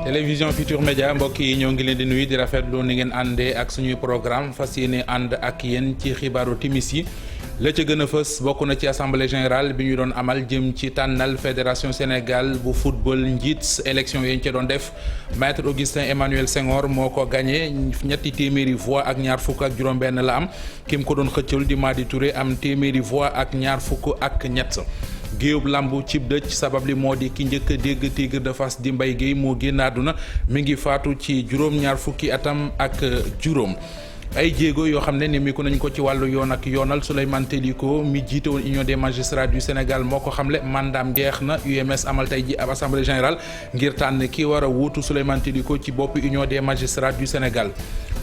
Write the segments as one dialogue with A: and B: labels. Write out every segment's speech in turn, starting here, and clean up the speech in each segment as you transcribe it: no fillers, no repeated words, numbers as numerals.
A: télévision Futur Média mbokk yi ñoo ngi leen di nuyu di rafetlu ni ngeen àndee ak suñuy programme fas yéene ànd ak yéen ci xibaaru timis yi la ca gën a fës bokk na ci assemblée générale bi ñu doon amal jëm ci tànnal fédération Sénégal bu football njiit élection yi ñu ca doon def maître Augustin Emmanuel Senghor moo ko gagné ñetti téeméeri voix ak ñaar fukk ak juróom-benn la am kim ko doon xëccul di Madi Touré am téeméeri voix ak ñaar fukk ak ñett. géewub lambu cib dëj sabab li moo di ki njëkk a dégg Tigre de Fass di Mbaye Guèye moo génn àdduna mi ngi faatu ci juróom-ñaar fukki atam ak juróom. ay jéego yoo xam ne nemmeeku nañ ko ci wàllu yoon ak yoonal Souleymane Teliko mi jiite woon Union des magistrats du Sénégal moo ko xamle mandaam jeex na UMS amal tey ji ab assemblée générale ngir tànn ki war a wuutu Souleymane Teliko ci bopp Union des magistrats du Sénégal.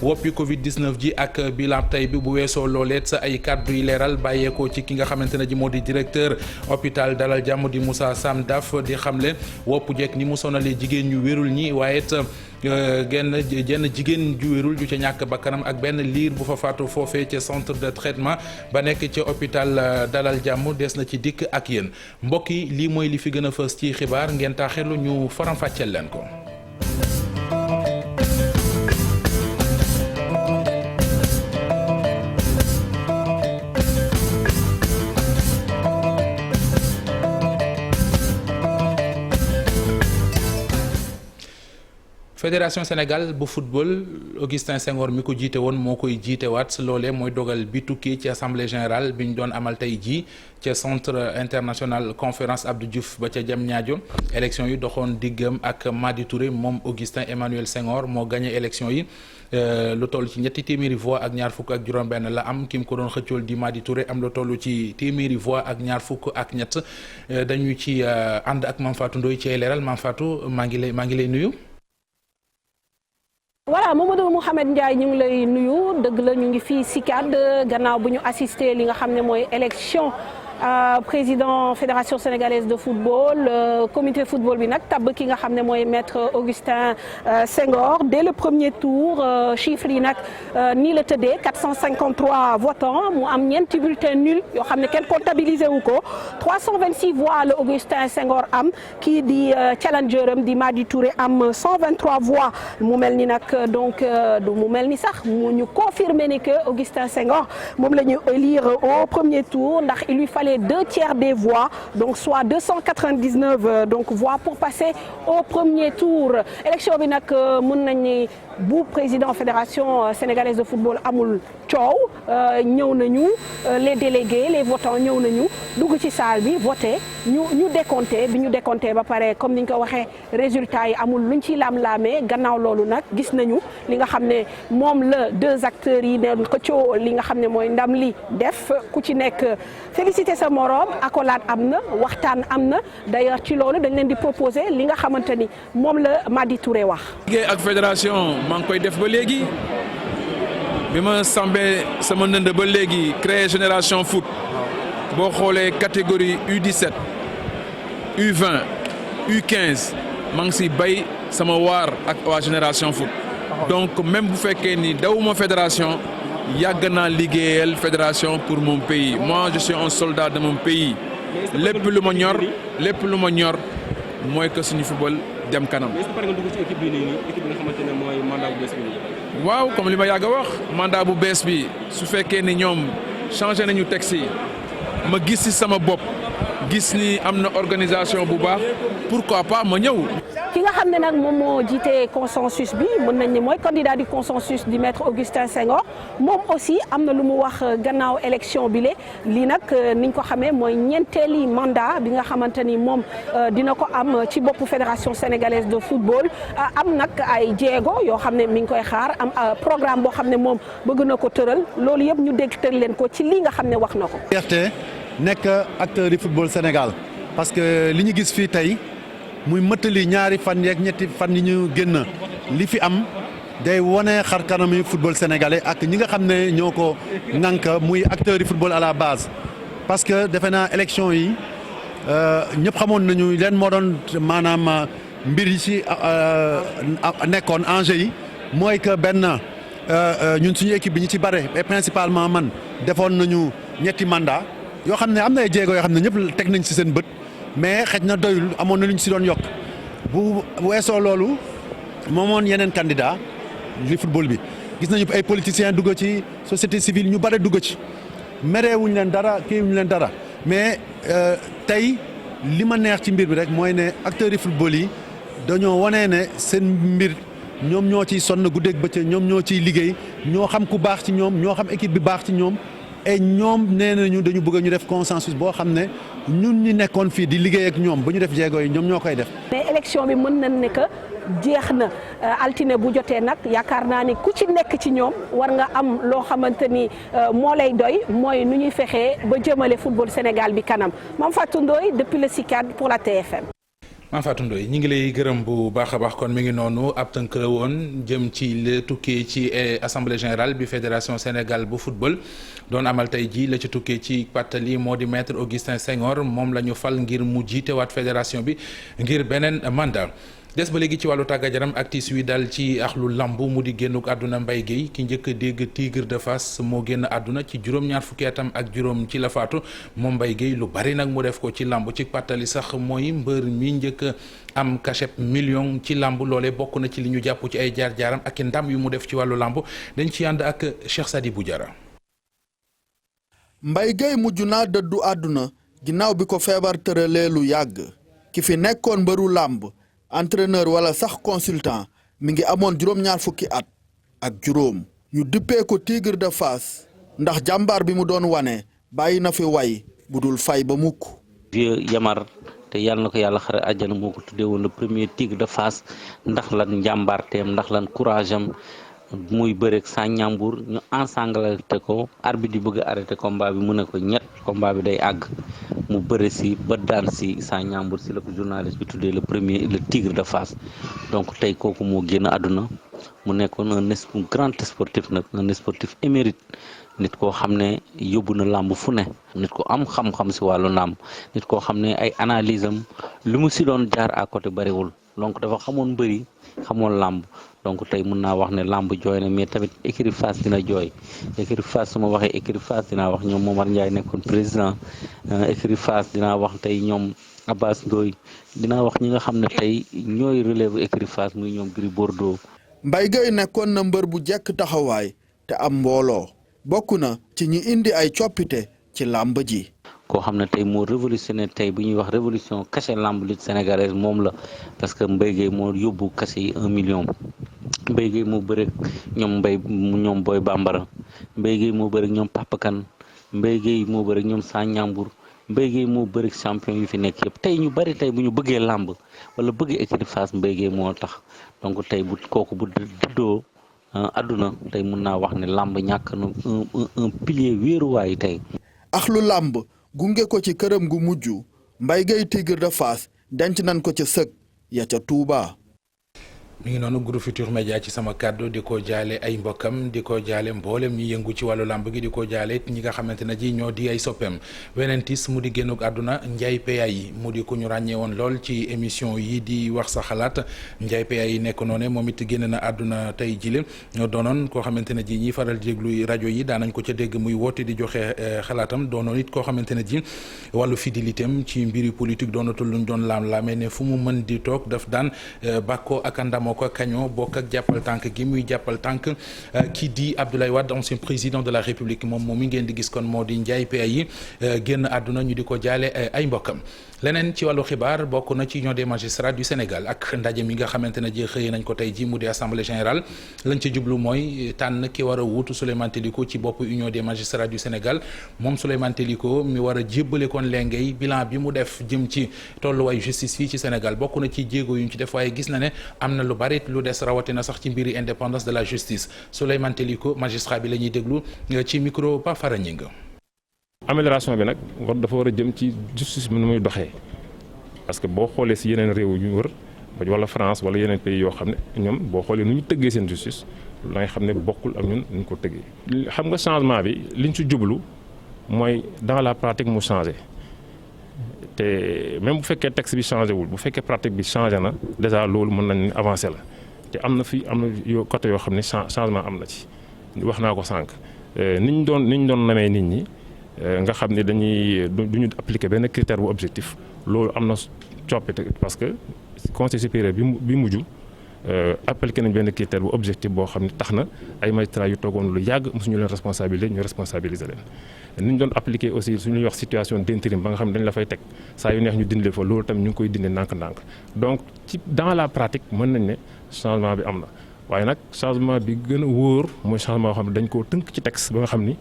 A: woppi Covid 19 ji ak bilan tey bi bu weesoo looleet sa ay kàddu yi leeral bàyyeekoo ci ki nga xamante ne ji moo di directeur hôpital Dalal Jàmm di Moussa Sam Daf di xamle wopp jekk ni mu sonalee jigéen ñu wérul ñi waaye jenn jigéen ju wérul ju ca ñàkk bakkanam ak benn liir bu fa faatu foofee ca centre de traitement ba nekk ca hôpital Dalal Jàmm des na ci dikk ak yéen mbokk yi lii mooy li fi gën a fës ci xibaar ngeen taaxelu ñu faram-fàcceel leen ko. fédération Sénégal bu football Augustin Senghor mi ko jiite woon moo koy jiitewaat loolee mooy dogal bi tukkee ci assemblée générale bi ñu doon amal tey jii ca centre international conférence Abdou Diouf ba ca Diamniadio élection yi doxoon diggam ak Madi Touré moom Augustin Emmanuel Senghor moo gagné élection yi lu toll ci ñetti téeméeri voix ak ñaar fukk ak juróom-benn la am ki mu ko doon xëccool di Madi Touré am lu toll ci téeméeri voix ak ñaar fukk ak ñett dañu ci ànd ak Mame Fatou Ndoye ci leeral Mame Fatou maa ngi lay nuyu.
B: voilà Mamadou Mouhamed Ndiaye ñu ngi lay nuyu dëgg la ñu ngi fii CICAD gannaaw bu ñu assisté li nga xam ne mooy élection président fédération sénégalaise de football comité football bi nag tabb ki nga xam ne mooy maître Augustin Senghor dès le premier tour chiffres yi nag nii la tëddee 453 votants mu am ñeenti bulletins nuls yoo xam ne kenn comptabilisé wu ko 326 voix la Augustin Senghor am kii di challenger am di Madi Touré am 123 voix mu mel ni nag donc du mu mel ni sax mu ñu confirmer ni que Augustin Senghor moom la ñu élire au premier tour ndax il lui fallait 2/3 des voix donc soit 299 donc voix pour passer au premier tour élection bi nag mën nañ ni bu président fédération sénégalaise de football amul coow ñëw nañu les délégués les votants ñëw nañu dugg ci salle bi voté ñu décompté bi ñu décompté ba pare comme ni ñu ko waxee résultat yi amul luñ ci laam-laamee gannaaw loolu nag gis nañu li nga xam ne moom la deux acteurs yi ne xëccoo li nga xam ne mooy ndam li def ku ci nekk félicité sa morom accolade am na waxtaan am na d'ailleurs ci loolu dañ leen di proposer li nga xamante ni moom la Madi Touré wax.
C: liggéey ak fédération maa ngi koy def ba léegi bi ma sambee sama nënd ba léegi créer génération foot boo xoolee catégorie U17 U20 U15 maa ngi si bay sama waar ak waa génération foot donc même bu fekkee ni dawuma fédération yàgg naa liggéeyal fédération pour mon pays moi je suis un soldat de mon pays lépp lu ma ñor mooy que suñu football dem kanam. waaw comme li ma yàgg a wax mandat bu bees bi su fekkee ni ñoom changé nañu texte yi ma gis ci sama bopp gis ni am na organisation bu baax pourquoi pas ma ñëw.
B: ki nga xam ne nag moom moo jiite consensus bi mën nañ ne mooy candidat du consensus du maître Augustin Senghor moom aussi am na lu mu wax gannaaw élection bi lii nag niñ ko xamee mooy ñeenteeli mandat bi nga xamante ni moom dina ko am ci boppu fédération sénégalaise de football am nag ay jéego yoo xam ne mi ngi koy xaar am programme boo xam ne moom bëgg na ko tëral loolu yëpp ñu dégtal leen ko ci lii nga xam ne wax na ko.
D: fierté nekk acteur du football Sénégal parce que li ñu gis fii tey. muy mëttali ñaari fan yeeg ñetti fan yi ñu génn li fi am day wone xar kanami football sénégalais ak ñi nga xam ne ñoo ko ŋànk muy acteurs yi football à la base. parce que defe naa élection yi ñëpp xamoon nañu leen moo doon maanaam mbir yi ci nekkoon enjeu yi mooy que benn ñun suñu équipe bi ñu ci bare et principalement man defoon nañu ñetti mandat yoo xam ne am na ay jéego yoo xam ne ñëpp teg nañ ci seen bët. mais xëj na doyul amoon na lu ñu si doon yokk bu weesoo loolu moomoon yeneen candidat li football bi gis nañu ay politiciens dugg ci société civile ñu bare dugg ci merewuñu leen dara kiiwuñu leen dara mais tey li ma neex ci mbir bi rek mooy ne acteurs yi football yi dañoo wane ne seen mbir ñoom ñoo ciy sonn guddeeg bëccëg ñoom ñoo ciy liggéey ñoo xam ku baax ci ñoom ñoo xam équipe bi baax ci ñoom et ñoom nee nañu dañu bëgg ñu def consensus boo xam ne ñun ñi nekkoon fii di liggéey ak ñoom ba ñu def jéego yi ñoom ñoo koy def.
B: mais élection bi mën nañ ne que jeex na altine bu jotee nag yaakaar naa ni ku ci nekk ci ñoom war nga am loo xamante ni moo lay doy mooy nu ñuy fexee ba jëmale football Sénégal bi kanam Mame Fatou Ndoye depuis le CICAD pour la TFM.
A: Mame Fatou Ndoye ñi ngi lay gërëm bu baax a baax kon mi ngi noonu ab tënk la woon jëm ci la tukkee ci assemblée générale bi fédération Sénégal bu football doon amal tey jii la ci tukkee ci pàttali moo di maître Augustin Senghor moom la ñu fal ngir mu jiitewaat fédération bi ngir beneen mandat. des ba léegi ci wàllu tàggat yaram ak tiis wi dal ci axlu lamb mu di génnuk àdduna Mbaye Guèye ki njëkk a dégg Tigre de Fass moo génn àdduna ci juróom-ñaar fukki atam ak juróom ci la faatu moom Mbaye Guèye lu bari nag mu def ko ci lamb ci pàttali sax mooy mbër mi njëkk am cachet million ci lamb loolee bokk na ci li ñu jàpp ci ay jaar-jaaram ak i ndam yu mu def ci wàllu lamb dañ ci ànd ak Cheikh Sadibou Diarra.
E: Mbaye Guèye mujj naa dëddu àdduna ginnaaw bi ko feebar tëralee lu yàgg ki fi nekkoon mbëru lamb entraîneur wala sax consultant mi ngi amoon juróom-ñaar fukki at ak juróom ñu duppee ko Tigre de Fass ndax jàmbaar bi mu doon wane bàyyi na fi way bu dul fay ba mukk.
F: vieux Yamar te yàlla na ko yàlla xare àjjana moo ko tuddee woon le premier Tigre de Fass ndax lan njàmbaarteem ndax lan courage am muy bëreeg sa ñàmbur ñu ensanglanté ko arbitre di bëgg a arrêté combat bi mu ne ko ñett combat bi day àgg mu bëre si ba daan si sa ñàmbur si la ko journaliste bi tuddee le Tigre de Fass donc tey kooku moo génn àdduna mu nekkoon un grand sportif nag un sportif émérite nit koo xam ne yóbbu na làmb fu ne nit ko am xam-xam si wàllu làmb nit koo xam ne ay analyse am lu mu si doon jaar à côté bariwul donc dafa xamoon bëri xamoon làmb donc tey mën naa wax ne làmb jooy na mais tamit écurie Fass dina jooy écurie Fass su ma waxee écurie Fass dinaa wax ñoom Momar Ndiaye nekkoon président écurie Fass dinaa wax tey ñoom Abbas Ndoye dinaa wax ñi nga xam ne tey ñooy relève écurie Fass muy ñoom Gris Bordeaux.
E: Mbaye Guèye nekkoon na mbër bu jekk taxawaay te am mbooloo bokk na ci ñi indi ay coppite ci làmb ji.
F: koo xam ne tey moo révolutionné tey bu ñuy wax révolution cachet lamb lutte sénégalaise moom la parce que Mbaye Guèye moo yóbbu cachet yi 1 million Mbaye Guèye moo bëreeg ñoom Boy Bambara Mbaye Guèye moo bëreeg ñoom Papa Kane Mbaye Guèye moo bëreeg ñoom Sa Ñambour Mbaye Guèye moo bëreeg champion yu fi nekk yëpp tey ñu bari tey bu ñu bëggee lamb wala bëggee équipe Fass Mbaye Guèye moo tax donc tey bu kooku bu dëddoo àdduna tey mun naa wax ne lamb ñàkk na un pilier wéeruwaay tey.
E: ak lu lamb gunge ko ci këram gu mujj Mbaye Guèye Tigre de Fass denc nañ ko ca sëg ya ca Touba.
A: mi ngi noonu groupe Futurs Médias ci sama kàddu di ko jaale ay mbokkam di ko jaale mboolem ñi yëngu ci wàllu làmb gi di ko jaale ñi nga xamante ne ji ñoo di ay soppeem weneen tis mu di génnuk àdduna Ndiaye PA yi mu di ku ñu ràññee woon lool ci émission yi di wax sa xalaat Ndiaye PA yi nekk noonu moom it génn na àdduna tey jile ñoo doonoon koo xamante ne ji ñiy faral déglu rajo yi daanañ ko ca dégg muy woote di joxe xalaatam doonoon it koo xamante ne ji wàllu fidélité am ci mbiri politique doonatul luñ doon laam-laamee ne fu mu mën di toog daf daan bàkkoo ak ndamoo ko kañoo bokk ak jàppal tànk gi muy jàppal tànk kii di Abdoulaye Wade ancien président de la République moom mi ngeen di gis kon moo di Ndiaye PA yi génn àdduna ñu di ko jaale ay mbokkam leneen ci wàllu xibaar bokk na ci union des magistrats du Sénégal ak ndaje mi nga xamante ne ji xëy nañ ko tey ji mu di assemblée générale lañ ci jublu mooy tànn ki war a wuutu Souleymane Teliko ci bopp union des magistrats du Sénégal moom Souleymane Teliko mi war a jébbale kon léngay bilan bi mu def jëm ci tolluwaay justice fii ci Sénégal bokk na ci jéego yu ñu ci def waaye gis na ne am na lu bari lu des rawatina sax ci mbiri indépendance de la justice Souleymane Teliko magistrat bi la ñuy déglu ci micro Pa Fara Ñing.
G: amélioration bi nag dafa war a jëm ci justice bi nu muy doxee parce que boo xoolee si yeneen réew yu wër wala France wala yeneen pays yoo xam ne ñoom boo xoolee nu ñu tëggee seen justice la nga xam ne bokkul ak ñun ñu ko tëggee. xam nga changement bi liñ ci jublu mooy dans la pratique mu changé te même bu fekkee texte bi changé wul bu fekkee pratique bi changé na déjà loolu mën nañ avancer la te am na côté yoo xam ne changement am na ci wax naa ko sànq niñ doon namee nit ñi. nga xam ne duñu appliquer benn critère bu objectif loolu am na coppite parce que conseil supérieur bi mujj appliqué nañ benn critère bu objectif boo xam ne tax na ay magistrats yu toogoon lu yàgg mosuñu leen responsabiliser ñu responsabiliser leen. ni ñu doon appliqué aussi suñuy wax situation d'intérim ba nga xam ne dañ la fay teg saa yu neex ñu dindi fa loolu tamit ñu ngi koy dindi ndànk-ndànk donc dans la pratique mën nañ ne changement bi am na waaye nag changement bi gën a wóor mooy changement boo xam ne dañ koo tënk ci texte ba nga xam ni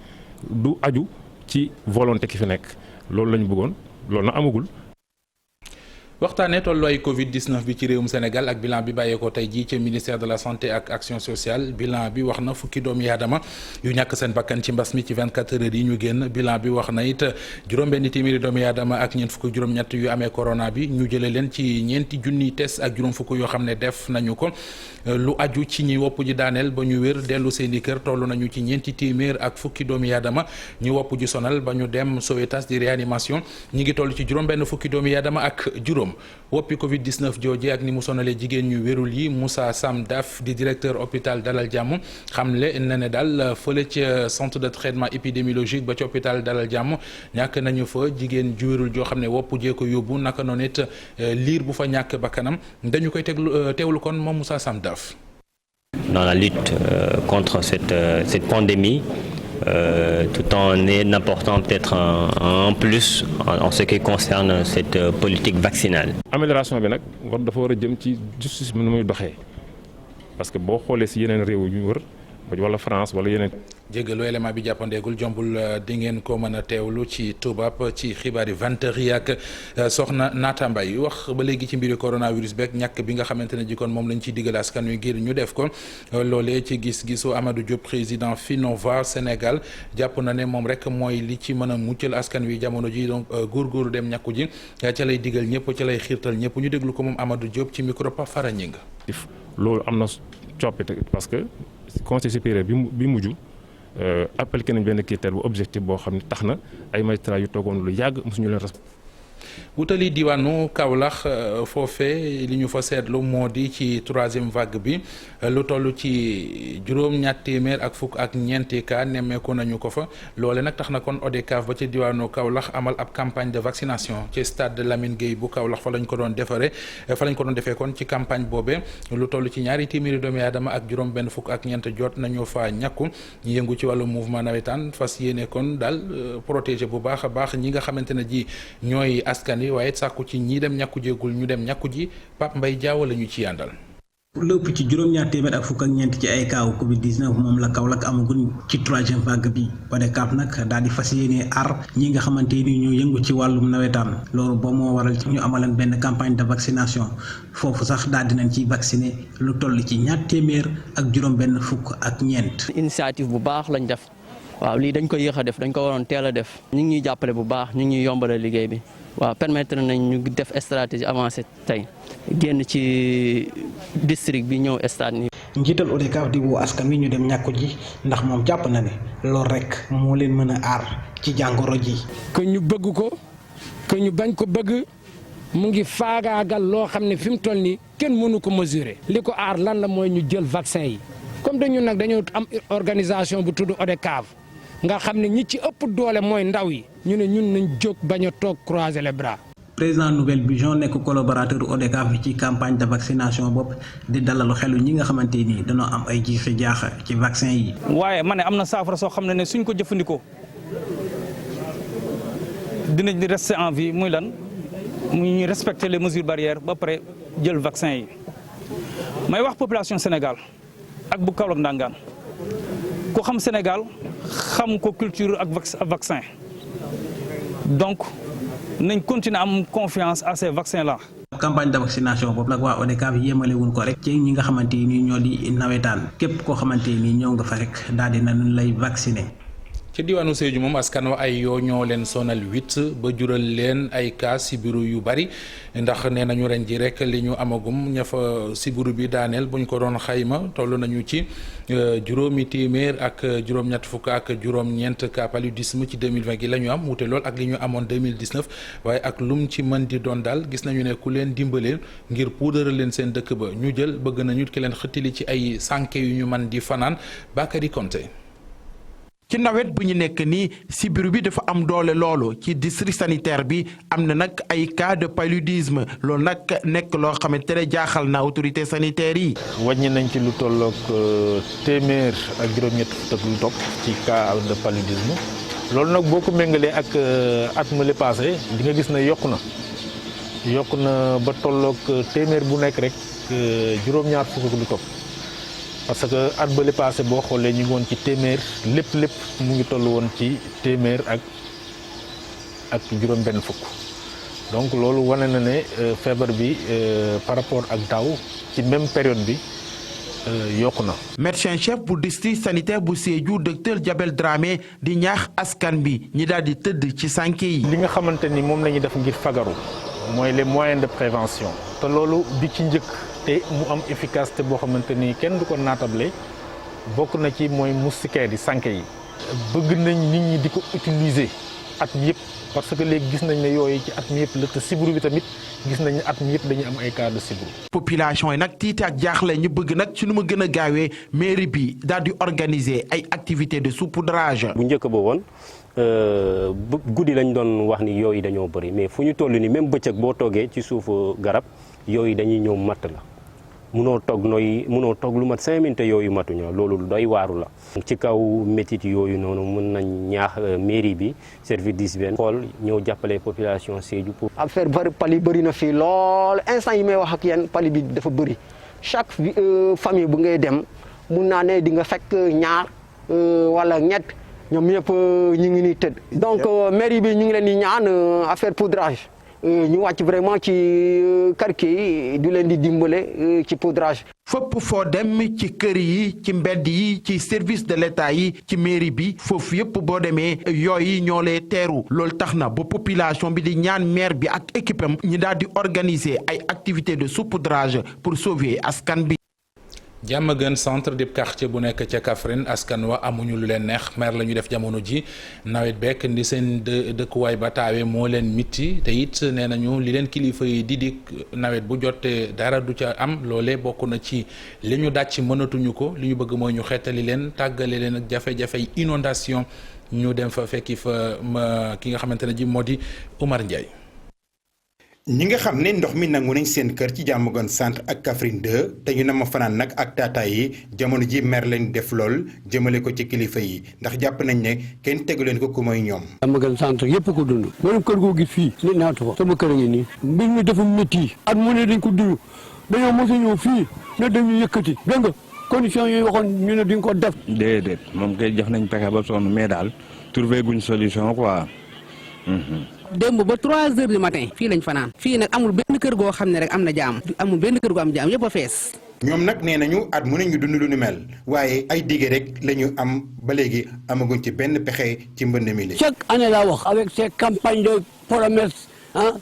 G: du aju ci volonté ki fi nekk loolu la ñu bëggoon loolu na amagul.
A: waxtaanee tolluwaay Covid-19 bi ci réewum Sénégal ak bilan bi bàyyeekoo tey jii ci ministère de la santé ak action sociale bilan bi wax na fukki doomu aadama yu ñàkk seen bakkan ci mbas mi ci 24 heures yi ñu génn bilan bi wax na it juróom-benn téeméeri doomu aadama ak ñeent fukk juróom-ñett yu amee corona bi ñu jëlee leen ci ñeenti junniy test ak juróom fukk yoo xam ne def nañu ko lu aju ci ñi wopp ji daaneel ba ñu wér dellu seen i kër toll nañu ci ñeenti téeméer ak fukki doomu aadama ñu wopp ji sonal ba ñu dem Sowétas di réanimation ñi ngi toll ci juróom-benn fukki doomu aadama ak juróom. woppi Covid-19 jooje ak ni mu sonalee jigéen ñu wérul yi Moussa Sam Daf di directeur hôpital Dalal Jàmm xamle na ne daal fële ca centre de traitement épidémiologique ba ci hôpital Dalal Jàmm ñàkk nañu fa jigéen ju wérul joo xam ne wopp jee ko yóbbu naka noonu it liir bu fa ñàkk bakkanam dañu koy teewlu kon moom Moussa Sam Daf.
H: Dans la lutte contre cette pandémie. Tout en apportant peut-être un plus en ce qui concerne cette politique vaccinale.
G: amélioration bi nag dafa war a jëm ci justice bi nu muy doxee parce que boo xoolee si yeneen réew yu wër wala France wala yeneen.
A: jégalu élément bi jàppandeegul jombul di ngeen ko mën a teewlu ci tubaab ci xibaari 20h yi ak soxna Naata Mbaye wax ba léegi ci mbiri coronavirus beeg ñàkk bi nga xamante ne jikkoon moom lañ ciy digal askan wi ngir ñu def ko loolee ci gis-gisu Amadou Diop président Finova Sénégal jàpp na ne moom rek mooy li ci mën a muccal askan wi jamono ji donc góorgóorlu dem ñàkku ji ca lay digal ñëpp ca lay xiirtal ñëpp ñu déglu ko moom Amadou Diop ci micro Pa Fara Ñing.
G: loolu am na coppite parce que conseil supérieur bi mujj. appliqué nañ benn critère bu objectif boo xam ne tax na ay magistrats yu toogoon lu yàgg mosuñu leen
A: wutali diwaanu Kaolack foofee li ñu fa seetlu moo di ci troisième vague bi lu toll ci juróom-ñatt téeméer ak fukk ak ñeenti cas nemmeeku nañu ko fa loole nag tax na kon ODCAV ba ci diwaanu Kaolack amal ab campagne de vaccination ci stade de Lamine Gueye bu Kaolack fa lañ ko doon defee kon ci campagne boobee lu toll ci ñaari téeméeri doomi aadama ak juróom-benn fukk ak ñeent jot nañu fa ñàkku ñu yëngu ci wàllu mouvement nawetaan fas yéene kon daal protéger bu baax a baax ñi nga xamante ne ji ñooy askan wi waaye sàkku ci ñi dem ñàkku jéegul ñu dem ñàkku ji Pape Mbaye Diaw la ñu ci yàndal.
I: lépp ci juróom-ñaar téeméer ak fukk ak ñeent ci ay kaawu Covid-19 moom la Kaolack amagul ci troisième vague bi ODCAV nag daal di fas yéene aar ñi nga xamante ni ñoo yëngu ci wàllum nawetaan loolu ba moo waral ñu amaleen benn campagne de vaccination foofu sax daal dinañ ciy vacciner lu toll ci ñaar téeméer ak juróom-benn fukk ak ñeent.
J: initiative bu baax lañ def waaw lii dañ ko yéex a def dañ ko waroon teel a def ñu ngi ñuy jàppale bu baax ñu ngi ñuy yombalal liggéey bi. waaw permettre nañ ñu def stratégie avancée tey génn ci district bi ñëw stade ni
I: njiital ODCAV di woo askan wi ñu dem ñàkku ji ndax moom jàpp na ne loolu rek moo leen mën a aar ci jàngoro ji.
K: que ñu bëgg ko que ñu bañ ko bëgg mu ngi faagaagal loo xam ne fi mu toll nii kenn mënu ko mesurer. li ko aar lan la mooy ñu jël vaccin yi comme dañu nag dañoo am organisation bu tudd ODCAV nga xam ne ñi ci ëpp doole mooy ndaw yi ñu ne ñun nañ jóg bañ a toog croiser les bras.
I: président Nouvelle Vision nekk collaborateur ODCAV ci campagne de vaccination bopp di dalalu xelu ñi nga xamante ni dañoo am ay jiixi jaaxa ci vaccin yi.
L: waaye ma ne am na saafara soo xam ne suñ ko jëfandikoo dinañ di rester en vie muy lan muy ñuy respecter les mesures barrières ba pare jël vaccin yi may wax population Sénégal ak bu Kaolack Ndangaan ku xam Sénégal xam ko culture ak vaccin donc nañ continuer am confiance à ces vaccins là.
I: campagne de vaccination boobu nag waa ODCAV yéemale wuñ ko rek ci ñi nga xamante ni ñoo di nawetaan képp koo xamante ni ñëw nga fa rek daal di nañ lay vacciner.
A: ci diwaanu Sédhiou moom askan wa ay yoo ñoo leen sonal 8 ba jural leen ay cas sibiru yu bari ndax nee nañu ren ji rek li ñu amagum ña fa sibiru bi daaneel buñ ko doon xayma toll nañu ci juróomi téeméer ak juróom-ñett fukk ak juróom-ñeent cas paludisme ci 2020 gi la ñu am wute lool ak li ñu amoon 2019 waaye ak lum ci mën di doon daal gis nañu ne ku leen dimbaleel ngir puudaral leen seen dëkk ba ñu jël bëgg nañu ki leen xëttili ci ay sànke yu ñu mën di fanaan Bakary Konté.
M: ci nawet bu ñu nekk nii sibiru bi dafa am doole loolu ci district sanitaire bi am na nag ay cas de paludisme loolu nag nekk loo xamante ne jaaxal na autorité sanitaire yi.
N: wàññi nañ ci lu tolloog téeméer ak juróom-ñett fukk ak lu topp ci cas de paludisme loolu nag boo ko méngalee ak at ma le passé di nga gis ne yokku na ba tolloog téeméer bu nekk rek juróom-ñaar fukk ak lu topp. parce que at bële passé boo xoolee ñu ngi woon ci téeméer lépp mu ngi toll woon ci téeméer ak juróom-benn fukk donc loolu wane na ne feebar bi par rapport ak daaw ci même période bi yokku na.
M: médecin chef bu district sanitaire bu Sédhiou docteur Diabel Dramé di ñaax askan bi ñi daal di tëdd ci sànke yi.
N: li nga xamante ni moom la ñuy def ngir fagaru mooy les moyens de prévention te loolu bi ci njëkk. te mu am efficacité boo xamante ni kenn du ko naatable bokk na ci mooy moustiquaires yi sànke yi. bëgg nañ nit ñi di ko utiliser at mi yëpp parce que léegi gis nañ ne yooyu ci at mi yëpp la te sibiru bi tamit gis nañ ne at mi yëpp dañuy am ay cas de sibiru. population yi nag tiite ak jaaxle ñu bëgg nag ci nu mu gën a gaawee mairie bi daal di organiser ay activités de saupoudrage.
O: bu njëkk ba woon guddi lañ doon wax ni yooyu dañoo bëri mais fu ñu toll ni même bëccëg boo toogee ci suufu garab yooyu dañuy ñëw matt la. munoo toog lu mat 5 minutes yooyu matuñoo loolu doy waaru la. ci kaw métit yooyu noonu mën nañ ñaax mairie bi service d'hygiène xool ñëw jàppale population Sédhiou pour.
P: affaire pali bëri na fii lool instant yi may wax ak yéen pali bi dafa bëri chaque famille bu ngay dem mun naa ne di nga fekk ñaar wala ñett ñoom ñëpp ñu ngi nii tëdd. donc mairie bi ñu ngi leen di ñaan affaire poudrage. ñu wàcc vraiment ci quartier yi du leen di dimbale ci poudrage.
M: fépp foo dem ci kër yi ci mbedd yi ci service de l'État yi ci mairie bi foofu yëpp boo demee yooyu ñoo lay teeru loolu tax na ba population bi di ñaan maire bi ak équipe am ñi daal di organiser ay activités de saupoudrage pour sauver askan bi.
A: Diamaguène centre di quartier bu nekk ca Kaffrine askan wa amuñu lu leen neex mer la ñu def jamono ji nawet bekk ndi seen dëkkuwaay ba taawee moo leen mitti te it nee nañu li leen kilifa yi di dik nawet bu jotee dara du ca am loole bokk na ci li ñu dàcc mënatuñu ko li ñu bëgg mooy ñu xeetali leen tàggale leen ak jafe-jafey inondation ñu dem fa fekki fa ki nga xamante ne ji moo di Oumar Ndiaye.
Q: ñi nga xam ne ndox mi nangu nañ seen kër ci Diamaguène centre ak Kaffrine 2 te ñu na ma fanaan nag ak taataay yi jamono ji mer lañ def lool jëmale ko ci kilifa yi ndax jàpp nañ ne kenn tegu leen ko ku mooy ñoom.
R: Diamaguène centre yëpp ko dund même kër goo gis fii nit naatu ko sama kër a ngi nii mbir mi dafa métti at mu ne dañ ko dund dañoo mos a ñëw fii ne dañu yëkkati dégg nga condition yooyu waxoon ñu ne duñ ko def.
S: déedéet moom kay jox nañ pexe ba sonn mais daal trouvé guñ solution quoi.
T: démb ba 3 heures du matin fii lañ fanaan fii nag amul benn kër goo xam ne rek am na jaam amul benn kër goo am jaam yëpp a fees.
Q: ñoom nag nee nañu at mu ne ñu dund lu ni mel waaye ay dige rek la ñu am ba léegi amaguñ ci benn pexe ci mbënd mi la.
R: chaque année laa wax avec ces campagnes de promesses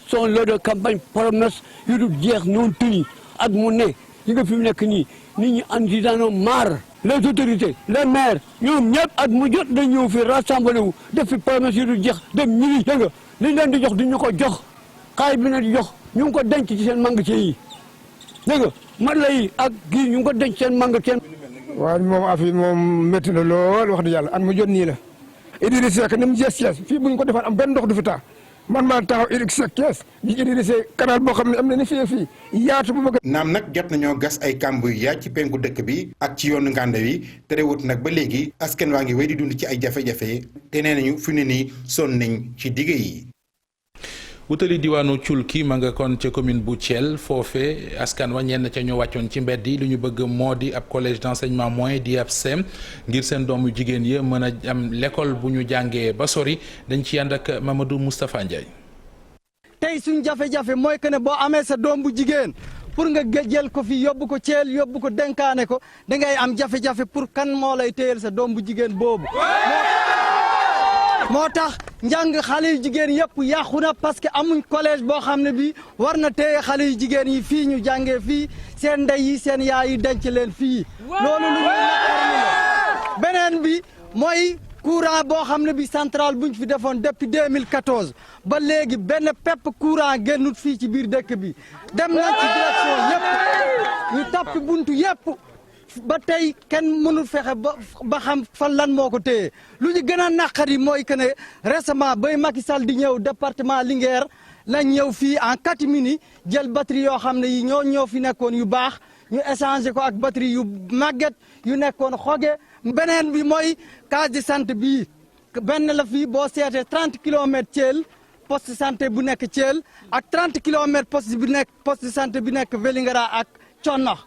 R: son lot de campagne promesses yu dul jeex noonu tëni at mu ne yi nga fi mu nekk nii nit ñi andi daanoo maar les autorités les maires ñoom ñëpp at mu jot dañ ñëw fi rassemblé wu def fi promesses yu dul jeex dem ñibi dégg nga liñ leen di jox duñu ko jox xaalis bi leen di jox ñu ngi ko denc ci seen magasin yi dégg nga matla yi ak kii ñu ngi ko denc seen magasin.
U: waaw moom affaire moom métti na lool wax dëgg yàlla at mu jot nii la Idrissa Seck ni mu jees Thiès fii bu ñu ko defar am benn ndox du fi taa man maa taxaw Idrissa Seck Thiès di Idrissa canal boo xam ne am na ni fii yaatu bu bëgg.
Q: naam nag jot nañoo gas ay kàmb yu yaa ci penku dëkk bi ak ci yoonu ngànda wi terewut nag ba léegi askan waa ngi wéy di dund ci ay jafe-jafe te nee nañu fi ne nii sonn nañ ci dige yi.
A: wutali diwaanu Culki ma nga kon ca commune bu Thiel foofe askan wa ñenn ca ñoo wàccoon ci mbedd yi lu ñu bëgg moo di ab collège d'enseignement moyen di ab CEM ngir seen doom yu jigéen yi mën a am l'école bu ñu jàngee ba sori dañ ci ànd ak Mamadou Moustapha Ndiaye.
V: tey suñ jafe-jafe mooy que ne boo amee sa doom bu jigéen pour nga jël ko fi yóbbu ko Thiel yóbbu ko denkaane ko dangay am jafe-jafe pour kan moo lay téyel sa doom bu jigéen boobu. moo tax njàng xale yu jigéen yëpp yàqu na parce que amuñ collège boo xam ne bi war na téye xale yu jigéen yi fii ñu jàngee fii seen ndey yi seen yaay yi denc leen fii loolu lu ñuy naqar beneen bi mooy courant boo xam ne bi central buñ fi defoon depuis 2014 ba léegi benn pepp courant génnut fii ci biir dëkk bi dem nañ ci direction yëpp ñu tappi buntu yëpp ba tey kenn mënul fexe ba xam fan lan moo ko téye lu ñu gën a naqari mooy que ne récemment bay Macky Sall di ñëw département Linguère lañ ñëw fii en catimini jël batterie yoo xam ne yi ñoo fi nekkoon yu baax ñu échangé ko ak batterie yu màgget yu nekkoon xoge. beneen bi mooy case de santé bii benn la fii boo seetee 30 kilomètres Thiel poste de santé bu nekk Thiel ak 30 kilomètres poste de santé bi nekk Vélingara ak Connax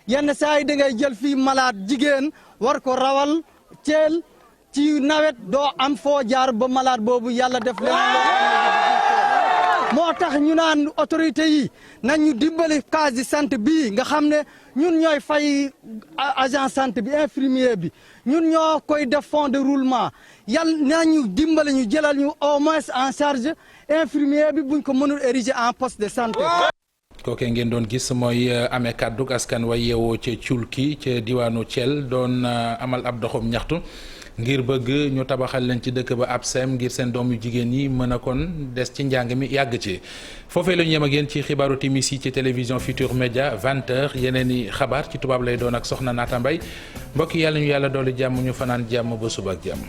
V: yenn saa yi da ngay jël fii malade jigéen war ko rawal Thiel ci nawet doo am foo jaar ba malade boobu yàlla def moo tax ñu naan autorité yi nañu dimbali case de santé bii nga xam ne ñun ñooy fay agent santé bi infirmier bi ñun ñoo koy def fond de roulement yàlla nañu dimbali ñu jëlal ñu au moins en charge infirmier bi buñ ko mënul ériger en poste de santé.
A: kookee ngeen doon gis mooy amee kàddug askan way yeewoo ca Culki ca diwaanu Thiel doon amal ab doxum ñaxtu ngir bëgg ñu tabaxal leen ci dëkk ba ab sem ngir seen doom yu jigéen yi mën a kon des ci njàng mi yàgg ci foofee la ñu yem ak yéen ci xibaaru timis yi ci télévision Futur Média 20h yeneen i xabaar ci tubaab lay doon ak soxna Naata Mbay mbokk yi yàlla ñu yàlla doole jàmm ñu fanaan jàmm ba suba ak jàmm.